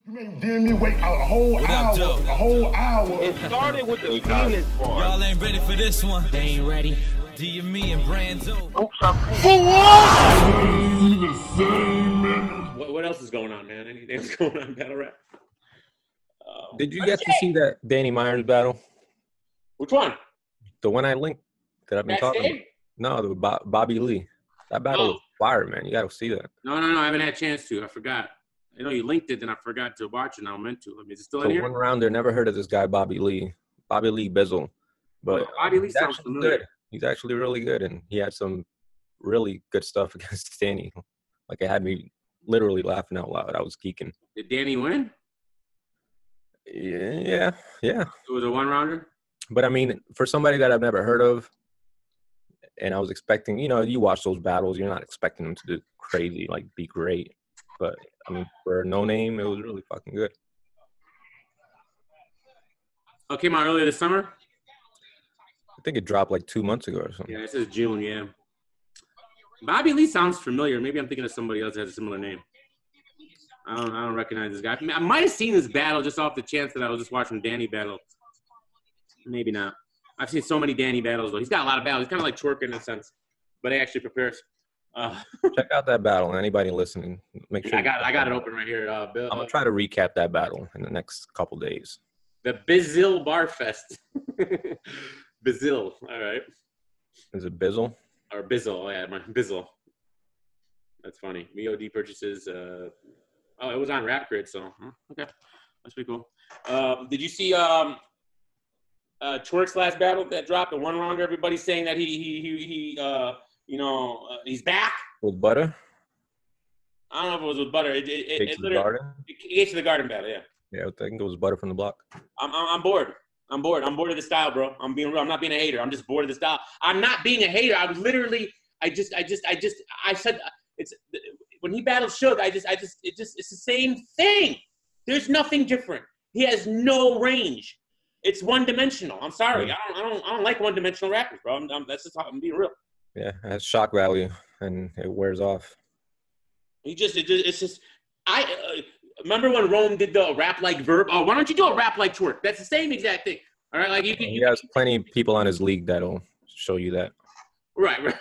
Then me wait a whole hour. It started with the penis part. Y'all ain't ready for this one. They ain't ready. D and me and Brands over. Oops, I'm For what? The same man. What else is going on, man? Anything else going on in battle rap? Did you get to see that Danny Myers battle? Which one? The one I linked that I've been talking about. No, the Bobby Lee. That battle was fire, man. You got to see that. No. I haven't had a chance to. I forgot. I know you linked it, and I forgot to watch it. And I meant to. I mean, is it still in here? One rounder. Never heard of this guy, Bobby Lee. Bobby Lee Bizzle. But Bobby Lee sounds familiar. Good. He's actually really good, and he had some really good stuff against Danny. Like, it had me literally laughing out loud. I was geeking. Did Danny win? Yeah. It was a one-rounder? But, I mean, for somebody that I've never heard of, and I was expecting, you watch those battles, you're not expecting them to do crazy, like, be great. But, I mean, for a no-name, it was really fucking good. Oh, came out earlier this summer? I think it dropped like 2 months ago or something. Yeah, it says June, yeah. Bobby Lee sounds familiar. Maybe I'm thinking of somebody else that has a similar name. I don't recognize this guy. I might have seen this battle just off the chance that I was just watching Danny battle. Maybe not. I've seen so many Danny battles, though. He's got a lot of battles. He's kind of like Twerk in a sense, but he actually prepares. Check out that battle. Anybody listening, make sure. I got it open right here. Bill, I'm gonna try to recap that battle in the next couple days. The Bizzle Bar Fest. Bizzle. All right. Is it Bizzle? Or Bizzle. Yeah, Bizzle. That's funny. VOD purchases. It was on Rap Grid, so okay, that's pretty cool. Did you see Twerk's last battle that dropped, the one rounder? Everybody's saying that he's back With Butter? I don't know if it was with Butter. It Gates to the Garden battle, yeah. Yeah, I think it was Butter from the Block. I'm bored. I'm bored of the style, bro. I'm being real. I'm not being a hater. I'm just bored of the style. I'm not being a hater. I was literally, I said it's when he battled Suge. It's the same thing. There's nothing different. He has no range. It's one dimensional. I'm sorry. I don't like one dimensional rappers, bro. That's just how I'm being real. Yeah, it has shock value and it wears off. I remember when Rome did the rap like Verb. Oh, why don't you do a rap like Twerk? That's the same exact thing. All right, like he has plenty of people on his league that'll show you that. Right.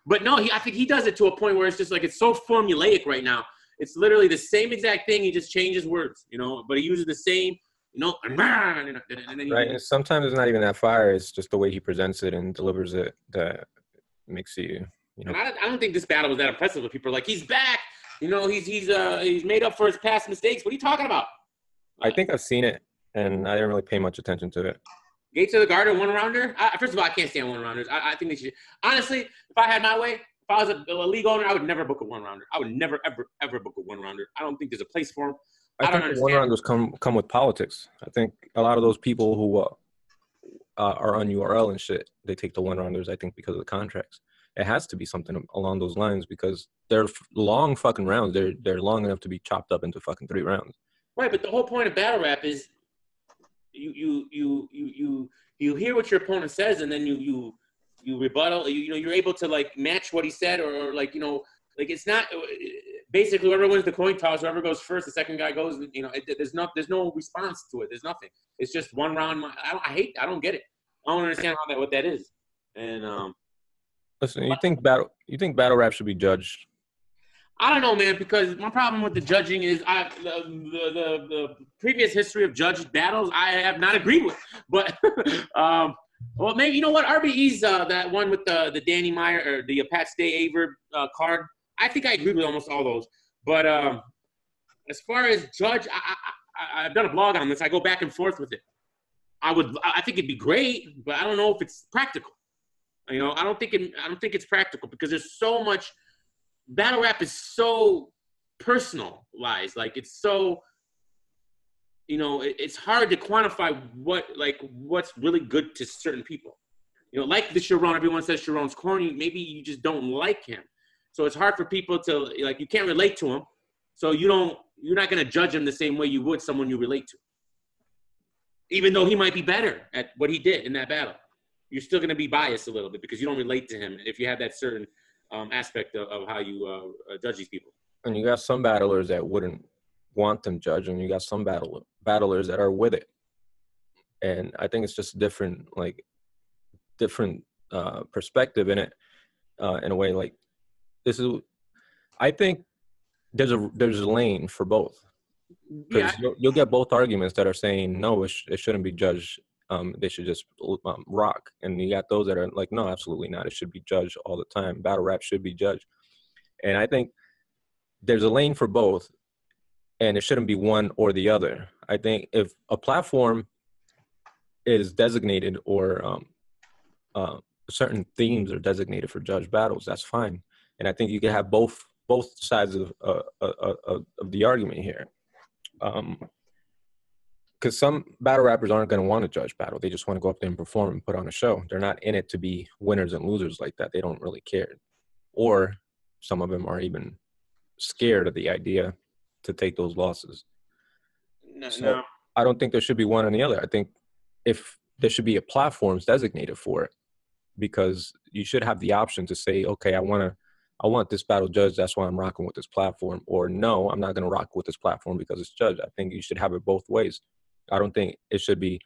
But no, I think he does it to a point where it's just like it's so formulaic right now. It's literally the same exact thing. He just changes words, but he uses the same, and then right. And sometimes it's not even that fire. It's just the way he presents it and delivers it that makes you. And I don't think this battle was that impressive. But people are like, he's back. He's made up for his past mistakes. What are you talking about? I think I've seen it, and I didn't really pay much attention to it. Gates of the Garden, one rounder. First of all, I can't stand one rounders. I think they should. Honestly, if I had my way, if I was a league owner, I would never book a one rounder. I would never, ever book a one rounder. I don't think there's a place for him. I don't understand. One rounders come with politics. I think a lot of those people who are on URL and shit, they take the one rounders. I think because of the contracts. It has to be something along those lines because they're long fucking rounds. They're long enough to be chopped up into fucking 3 rounds. Right, but the whole point of battle rap is you hear what your opponent says and then you rebuttal. You're able to like match what he said or like it's not basically whoever wins the coin toss, whoever goes first, the second guy goes. There's no response to it. There's nothing. It's just one round. I don't get it. I don't understand what that is. And listen, you think battle rap should be judged? I don't know, man, because my problem with the judging is the previous history of judged battles I have not agreed with. But well, maybe you know what, RBE's that one with the Danny Meyer or the Pat Stay Aver card. I think I agreed with almost all those. But as far as judge, I've done a blog on this. I go back and forth with it. I think it'd be great, but I don't know if it's practical. I don't think it's practical because there's so much. Battle rap is so personalized. Like it's so, it's hard to quantify what's really good to certain people. Like the Sharon, everyone says Sharon's corny. Maybe you just don't like him, so it's hard for people to you can't relate to him. So you're not gonna judge him the same way you would someone you relate to, even though he might be better at what he did in that battle. You're still going to be biased a little bit because you don't relate to him if you have that certain aspect of how you judge these people. And you got some battlers that wouldn't want them judged, and you got some battlers that are with it. And I think it's just different perspective in it, in a way. Like, this is, I think there's a lane for both, because you'll get both arguments that are saying no, it shouldn't be judged. They should just rock, and you got those that are like, no, absolutely not. It should be judged all the time. Battle rap should be judged, and I think there's a lane for both, and it shouldn't be one or the other. I think if a platform is designated, or certain themes are designated for judge battles, that's fine. And I think you can have both sides of the argument here. Because some battle rappers aren't going to want to judge battle. They just want to go up there and perform and put on a show. They're not in it to be winners and losers like that. They don't really care. Or some of them are even scared of the idea to take those losses. No. I don't think there should be one or the other. I think if there should be a platforms designated for it, because you should have the option to say, okay, I want this battle judged, that's why I'm rocking with this platform. Or no, I'm not going to rock with this platform because it's judged. I think you should have it both ways. I don't think it should be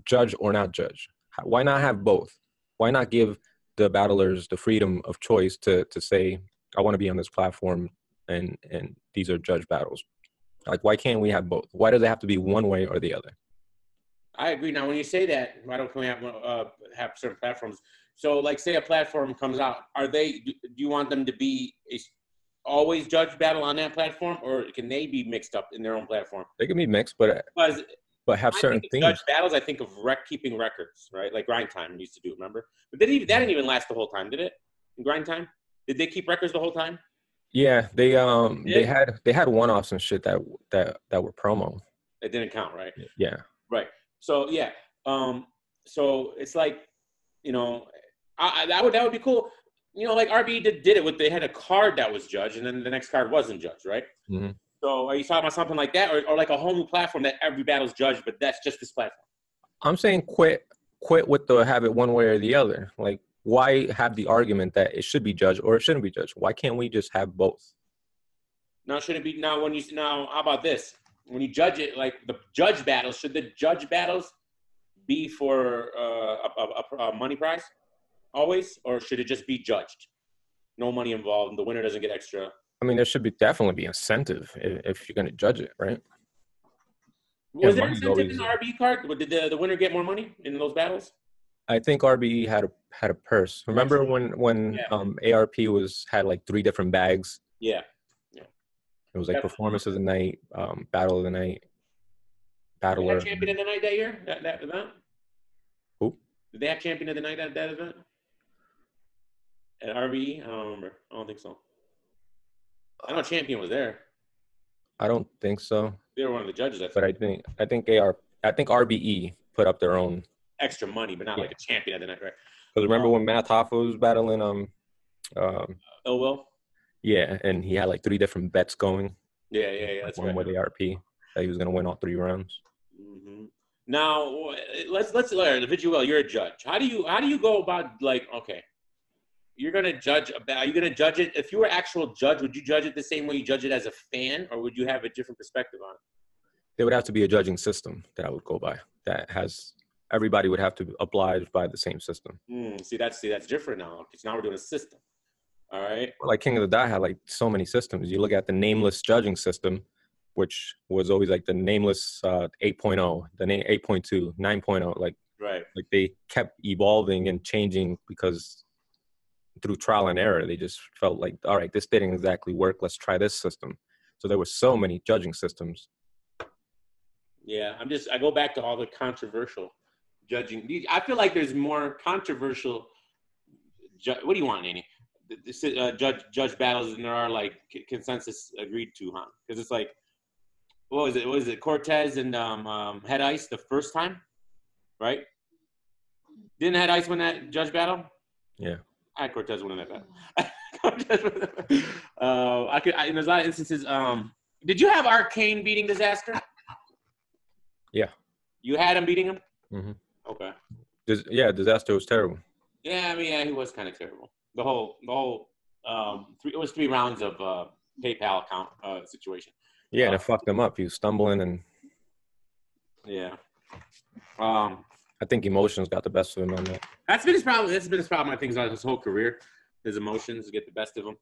judge or not judge. Why not have both? Why not give the battlers the freedom of choice to say, I want to be on this platform, and these are judge battles? Like, why can't we have both? Why does it have to be one way or the other? I agree. Now, when you say that, why don't we have certain platforms? So, like, say a platform comes out, do you want them to be always judge battle on that platform, or can they be mixed up in their own platform? They can be mixed, but have certain things. Judge battles, I think of keeping records, right? Like Grind Time used to do, remember? But that didn't even last the whole time, did it? In Grind Time, did they keep records the whole time? Yeah, they had one-offs and shit that were promo. It didn't count, right? Yeah. Right. So yeah. So it's like, you know, that would be cool. You know, like RBE did it they had a card that was judged, and then the next card wasn't judged, right? Mm-hmm. So are you talking about something like that, or like a whole new platform that every battle's judged, but that's just this platform? I'm saying quit with the have it one way or the other. Like, why have the argument that it should be judged or it shouldn't be judged? Why can't we just have both? Now, shouldn't be now how about this? When you judge it, like the judge battles, should the judge battles be for a money prize always, or should it just be judged? No money involved, and the winner doesn't get extra. I mean, there should definitely be incentive if you're going to judge it, right? Was there incentive in the RBE card? Did the winner get more money in those battles? I think RBE had a purse. Remember when ARP had like 3 different bags? Yeah. It was like performance of the night, battle of the night, battler. Did they have champion of the night that year? That event? Who? Did they have champion of the night at that event? At RBE? I don't remember. I don't think so. I know champion was there. I don't think so. They were one of the judges. But I think RBE put up their own extra money, but not like a champion of the night, right? Because remember when Matt Hoffa was battling Ill Will? Yeah, and he had like 3 different bets going. Yeah, that's one with ARP that he was going to win all 3 rounds. Mm-hmm. Now let's learn. VIJUEL, you're a judge. How do you go about, like, okay, you're going to judge are you going to judge it? If you were actual judge, would you judge it the same way you judge it as a fan, or would you have a different perspective on it? There would have to be a judging system that I would go by that has everybody would have to oblige by the same system. See, that's different now, because now we're doing a system. All right. Like King of the Dot had like so many systems. You look at the nameless judging system, which was always like the nameless 8.0, the 8.2, 9.0. Like they kept evolving and changing because through trial and error, they just felt like, all right, this didn't exactly work. Let's try this system. So there were so many judging systems. Yeah, I go back to all the controversial judging. I feel like there's more controversial. What do you want, Annie? Judge battles than there are like consensus agreed to, huh? Because it's like, what was it? Cortez and Head Ice the first time, right? Didn't Head Ice win that judge battle? Yeah. I had Cortez winning that battle. There's a lot of instances. Did you have Arcane beating Disaster? Yeah. You had him beating him? Mm-hmm. Okay. Disaster was terrible. Yeah, I mean, he was kind of terrible. The whole it was 3 rounds of PayPal account situation. Yeah, and it fucked him up. He was stumbling, and yeah. I think emotions got the best of him on that. That's been his problem. That's been his problem. I think his whole career, his emotions get the best of him.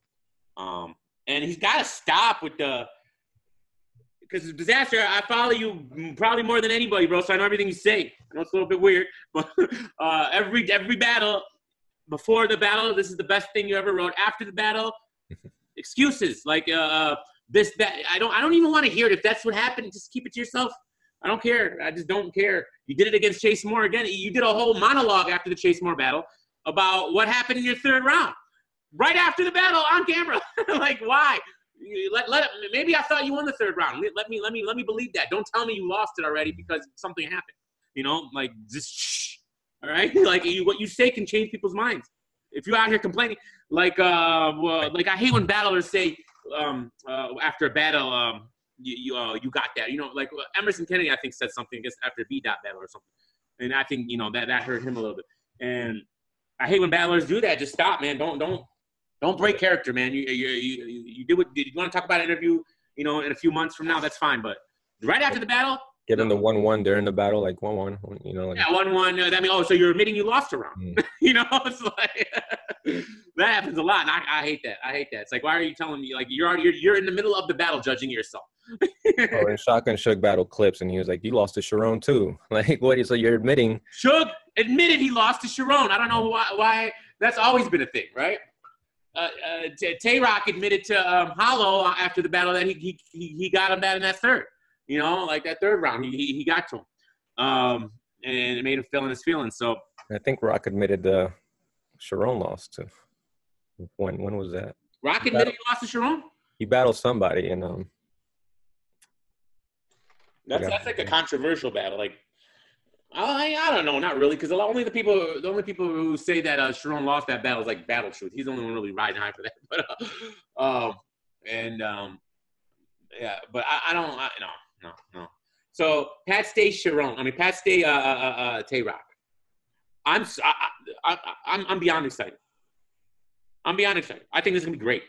And he's got to stop with because disaster. I follow you probably more than anybody, bro. So I know everything you say. I know it's a little bit weird, but every battle, before the battle, this is the best thing you ever wrote. After the battle, excuses like this, that. I don't even want to hear it. If that's what happened, just keep it to yourself. I don't care. I just don't care. You did it against Chase Moore again. You did a whole monologue after the Chase Moore battle about what happened in your third round, right after the battle on camera. Like, why? Maybe I thought you won the third round. Let me believe that. Don't tell me you lost it already because something happened. You know, like just shh. All right, like what you say can change people's minds. If you're out here complaining, like I hate when battlers say after a battle, you got that. You know, like Emerson Kennedy, I think said something after a B-Dot battle or something, and I think that hurt him a little bit. And I hate when battlers do that. Just stop, man. Don't break character, man. You do what. Did you want to talk about an interview? In a few months from now, that's fine. But right after the battle, get in the 1-1 during the battle, like 1-1. Yeah, 1-1. That means so you're admitting you lost a round. It's like that happens a lot. And I hate that. It's like, why are you telling me? Like you're in the middle of the battle, judging yourself. In Shotgun Suge battle clips, and he was like, "You lost to Sharon too." Like, what? So you're admitting Suge admitted he lost to Sharon. I don't know why. That's always been a thing, right? Tay-Rock admitted to Hollow after the battle that he got him that in that third. Like that third round, he got to him, and it made him feel in his feelings. So I think Rock admitted Sharon lost to. When was that? Rock admitted he lost to Sharon. He battled somebody, and that's like a controversial battle. Like I don't know, not really, because the only people who say that Sharon lost that battle is like Battle Truth. He's the only one really riding high for that. But yeah, but I don't. No. So Pat Stay Sharon. I mean Pat Stay Tay-Rock. I'm beyond excited. I think this is gonna be great.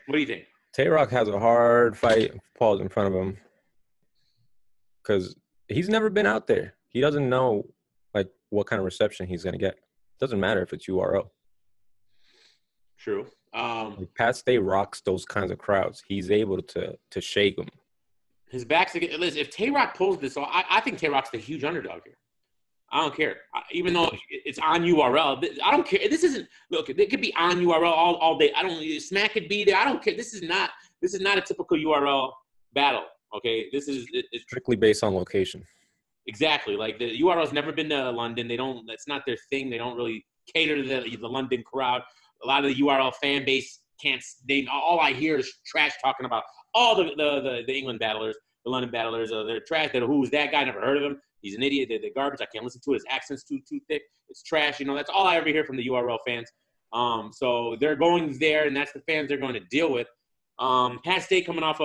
What do you think? Tay-Rock has a hard fight. Paul's in front of him because he's never been out there. He doesn't know like what kind of reception he's gonna get. It doesn't matter if it's URL. True. Like Pat Stay rocks those kinds of crowds. He's able to shake them. His back's against. Listen, if Tay-Rock pulls this off, I think Tay-Rock's the huge underdog here. I don't care. Even though it's on URL, I don't care. This isn't. Look, it could be on URL all day. I don't. Smack could be there. I don't care. This is not a typical URL battle. Okay, it's strictly based on location. Exactly. Like the URL's never been to London. They don't. That's not their thing. They don't really cater to the London crowd. A lot of the URL fan base can't. All I hear is trash talking about all the England battlers, the London battlers. They're trash. Who's that guy? Never heard of him. He's an idiot. They're garbage. I can't listen to it. His accent's too thick. It's trash. That's all I ever hear from the URL fans. So they're going there, and that's the fans they're going to deal with. Pat Stay coming off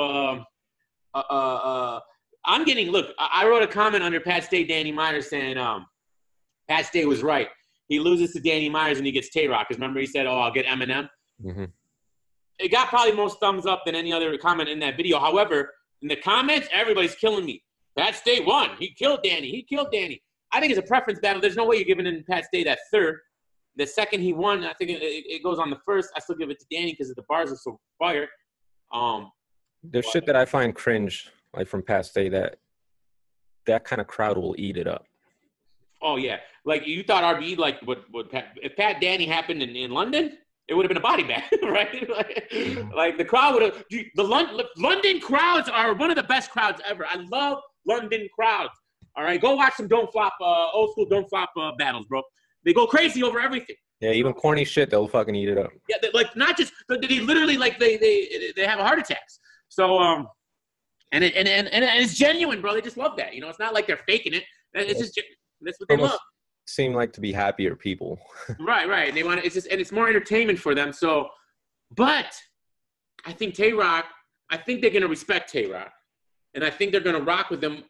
I'm getting. Look, I wrote a comment under Pat Stay, Danny Myers saying Pat Stay was right. He loses to Danny Myers and he gets Tay-Rock. Because remember he said, "Oh, I'll get Eminem." Mm-hmm. It got probably most thumbs up than any other comment in that video. However, in the comments, everybody's killing me. Pat Stay won. He killed Danny. I think it's a preference battle. There's no way you're giving in Pat Stay that third. The second he won, I think it goes on the first. I still give it to Danny because the bars are so fire. There's shit that I find cringe, like from Pat Stay, that kind of crowd will eat it up. Oh yeah, like you thought RBE like if Pat Danny happened in London, it would have been a body bag, right? like the crowd would have. The London crowds are one of the best crowds ever. I love London crowds. All right, go watch some Don't Flop, old school Don't Flop battles, bro. They go crazy over everything. Yeah, even corny shit, they'll fucking eat it up. Yeah, like not just they literally like they have heart attacks. So and it's genuine, bro. They just love that. It's not like they're faking it. It's just that's what they love. Seem like to be happier people. Right. They want it. It's just, and it's more entertainment for them. So, but I think Tay-Rock. I think they're gonna respect Tay-Rock, and I think they're gonna rock with them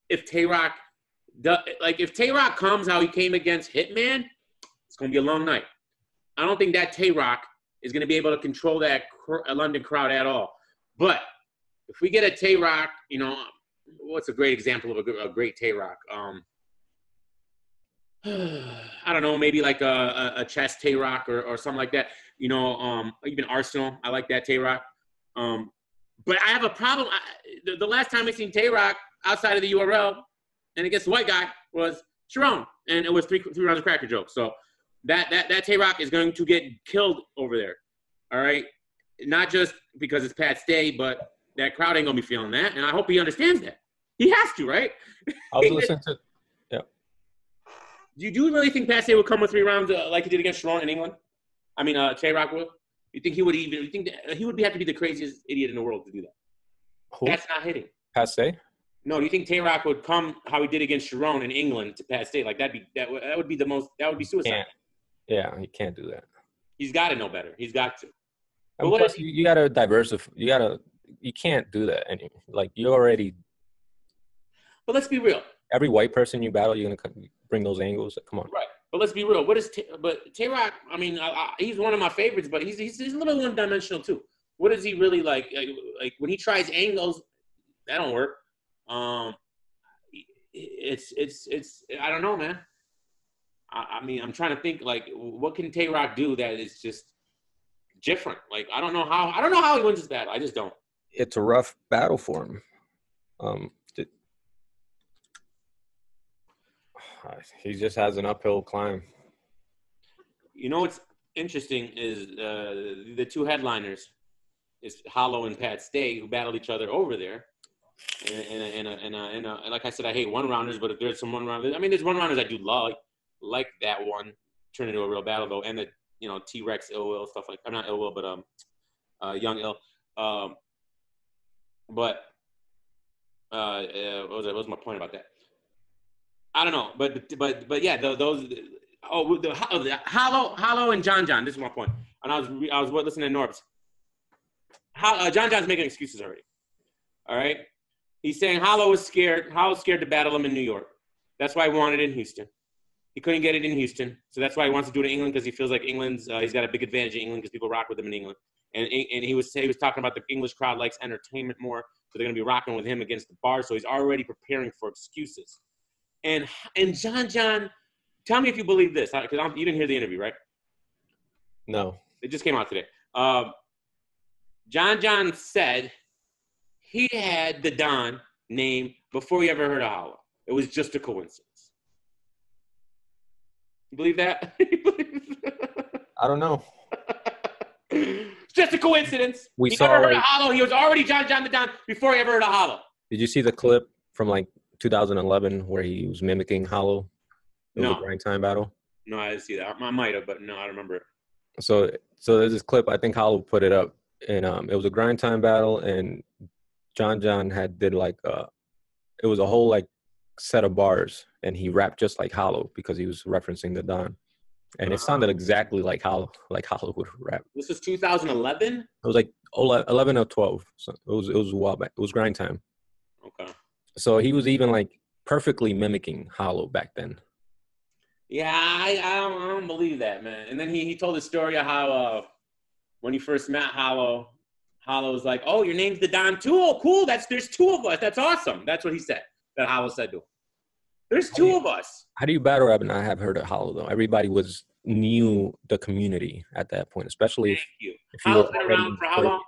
if Tay-Rock. If Tay-Rock comes how he came against Hitman, it's gonna be a long night. I don't think that Tay-Rock is going to be able to control that London crowd at all. But if we get a Tay-Rock, you know, what's a great example of a great Tay-Rock? I don't know, maybe like a chess Tay-Rock or something like that. You know, even Arsenal, I like that Tay-Rock. But I have a problem. The last time I seen Tay-Rock outside of the URL and against the white guy was Sharon, and it was three rounds of cracker jokes. So that Tay-Rock is going to get killed over there. All right, not just because it's Pat Stay, but that crowd ain't gonna be feeling that, and I hope he understands that. He has to, right? I was listening to, yeah. Do you really think Pat Stay would come with 3 rounds like he did against Sharon in England? I mean, Tay-Rock will. You think he would even? You think that he would have to be the craziest idiot in the world to do that? Who? That's not hitting. Pat Stay? No, do you think Tay-Rock would come how he did against Sharon in England to Pat Stay? Like that would be suicide. Yeah, he can't do that. He's got to know better. He's got to. And plus, you got to diversify. You can't do that anymore. Like you already. But let's be real. Every white person you battle, you're gonna bring those angles. Come on. Right. But let's be real. But Tay-Rock, I mean, he's one of my favorites, but he's a little one-dimensional too. What is he really like? Like when he tries angles, that don't work. It's I don't know, man. I mean, I'm trying to think like what can Tay-Rock do that is just different. Like I don't know how he wins this battle. I just don't. It's a rough battle for him. He just has an uphill climb. You know what's interesting is the 2 headliners is Hollow and Pat Stay, who battled each other over there. And like I said, I hate 1-rounders, but if there's some 1-rounders, I mean, there's 1-rounders I do like that one turn into a real battle though, and the T-Rex Ill Will stuff like I'm not Ill Will, but Young Ill. What was my point about that? I don't know, but yeah, those. The Hollow and John. This is my point. And I was listening to Norbs. John's making excuses already. All right, he's saying Hollow was scared. Hollow's scared to battle him in New York. That's why he wanted it in Houston. He couldn't get it in Houston, so that's why he wants to do it in England because he feels like England's. He's got a big advantage in England because people rock with him in England. And he was talking about the English crowd likes entertainment more, so they're gonna be rocking with him against the bar. So he's already preparing for excuses. And John, tell me if you believe this, because you didn't hear the interview, right? No. It just came out today. John said he had the Don name before he ever heard of Hollow. It was just a coincidence. You believe that? I don't know. It's just a coincidence. He never heard of Hollow. He was already John the Don before he ever heard of Hollow. Did you see the clip from like 2011 where he was mimicking Hollow? It was a grind time battle. No, I didn't see that. I might have, but no, I don't remember it. So there's this clip. I think Hollow put it up, and it was a grind time battle, and John did like it was a whole like set of bars, and he rapped just like Hollow because he was referencing the Don, and it sounded exactly like Hollow would rap. This was 2011. It was like 11 or 12. So it was a while back. It was grind time. Okay. So he was even like perfectly mimicking Hollow back then. Yeah, I don't believe that, man. And then he told the story of how when he first met Hollow was like, "Oh, your name's the Don too? Oh, cool. There's 2 of us. That's awesome." That's what he said. That Hollow said to him. There's 2 of us. How do you battle rap and not have heard of Hollow though? Everybody knew the community at that point, especially if you Hollow's been around for how long?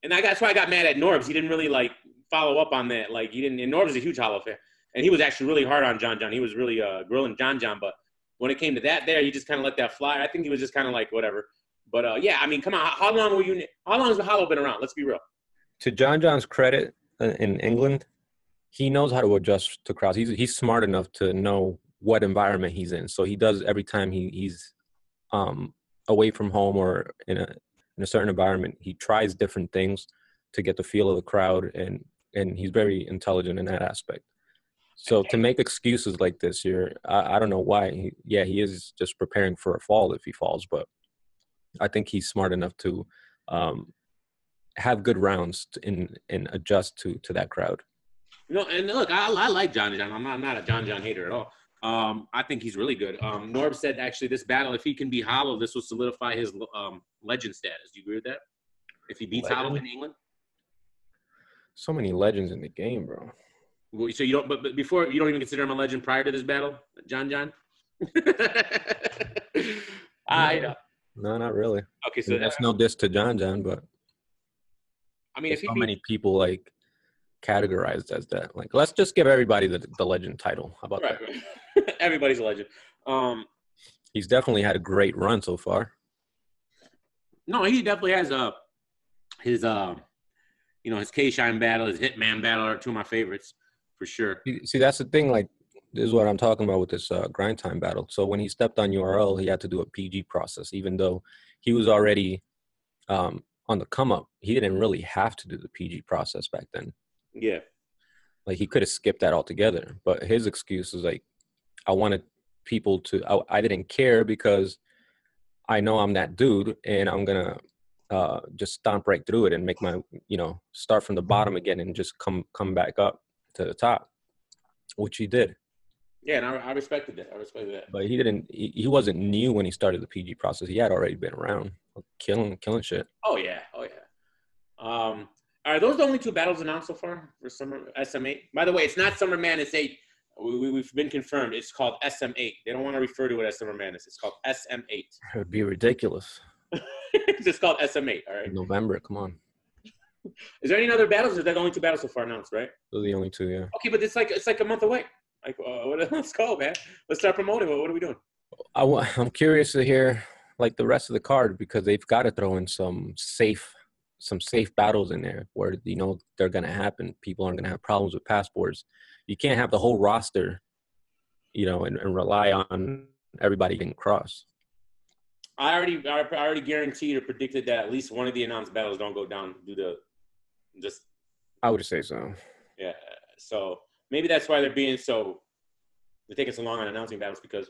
And that's why I got mad at Norbs. He didn't really like follow up on that. Like he didn't. And Norbs is a huge Hollow fan. And he was actually really hard on John. He was really grilling John. But when it came to that he just kind of let that fly. I think he was just kind of like, whatever. But, yeah, I mean, come on. How long has the Hollow been around? Let's be real. To John's credit in England, he knows how to adjust to crowds. He's smart enough to know what environment he's in. So he does every time he's away from home or in a certain environment. He tries different things to get the feel of the crowd, and he's very intelligent in that aspect. So to make excuses like this, I don't know why. He is just preparing for a fall if he falls, but I think he's smart enough to have good rounds and adjust to that crowd. And look, I like John. I'm not a John hater at all. I think he's really good. Norb said actually this battle, if he can be Hollow, this will solidify his legend status. Do you agree with that? If he beats Hollow in England? So many legends in the game, bro. So you don't, but before you don't even consider him a legend prior to this battle, John? I know. No, not really. Okay, so that's no diss to John, but I mean, if so many people like categorized as that. Like, let's just give everybody the legend title. How about that? Right. Everybody's a legend. He's definitely had a great run so far. No, he definitely has his his K-Shine battle, his Hitman battle are two of my favorites for sure. See, that's the thing. Like, this is what I'm talking about with this grind time battle. So when he stepped on URL, he had to do a PG process, even though he was already on the come up. He didn't really have to do the PG process back then. Yeah. Like, he could have skipped that altogether. But his excuse is like, I wanted people to, I didn't care because I know I'm that dude and I'm going to just stomp right through it and make my, start from the bottom again and just come back up to the top, which he did. Yeah, and I respected that. But he wasn't new when he started the PG process. He had already been around killing shit. Oh yeah. Are those the only two battles announced so far for Summer SM8? By the way, it's not Summer Madness 8. We've been confirmed. It's called SM8. They don't want to refer to it as Summer Madness. It's called SM8. It would be ridiculous. It's just called SM8. All right. November, come on. Is there any other battles? Or is that the only two battles so far announced? Right. Those are the only two, yeah. Okay, but it's like a month away. Like, let's go, man. Let's start promoting. What are we doing? I'm curious to hear like the rest of the card because they've got to throw in some safe battles in there where they're gonna happen. People aren't gonna have problems with passports. You can't have the whole roster, and rely on everybody getting crossed. I already guaranteed or predicted that at least one of the announced battles don't go down due to just. I would say so. Yeah. So. Maybe that's why they're taking so long on announcing battles because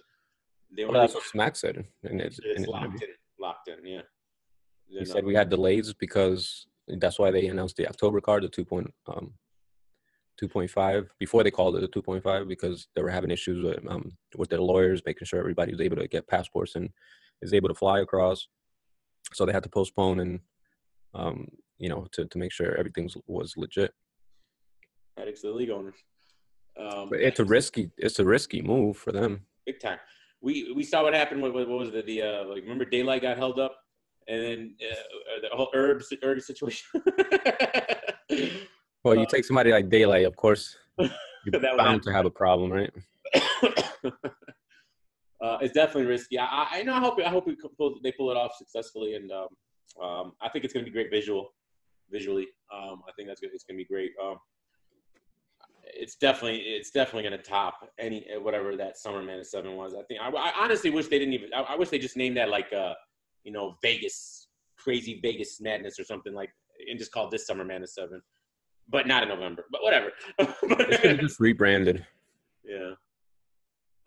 that's what Smack said. And it's locked in, yeah. He said we had delays because that's why they announced the October card, the 2.5, before they called it the 2.5 because they were having issues with their lawyers, making sure everybody was able to get passports and is able to fly across. So they had to postpone and, to make sure everything was legit. Headaches to the league owners. But it's a risky move for them. Big time. We saw what happened with what was it? Remember Daylight got held up, and then the whole herb situation. Well, you take somebody like Daylight, of course, you're bound to have a problem, right? It's definitely risky. I hope they pull it off successfully, and I think it's going to be great visually. I think it's going to be great. It's definitely going to top any whatever that Summer Madness 7 was. I think I honestly wish they didn't even. I wish they just named that like Vegas, crazy Vegas Madness or something like, and just called this Summer Madness 7, but not in November. But whatever. It's just rebranded. Yeah,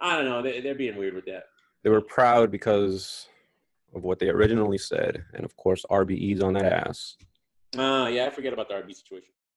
I don't know. They're being weird with that. They were proud because of what they originally said, and of course RBE's on that ass. Yeah, I forget about the RB situation.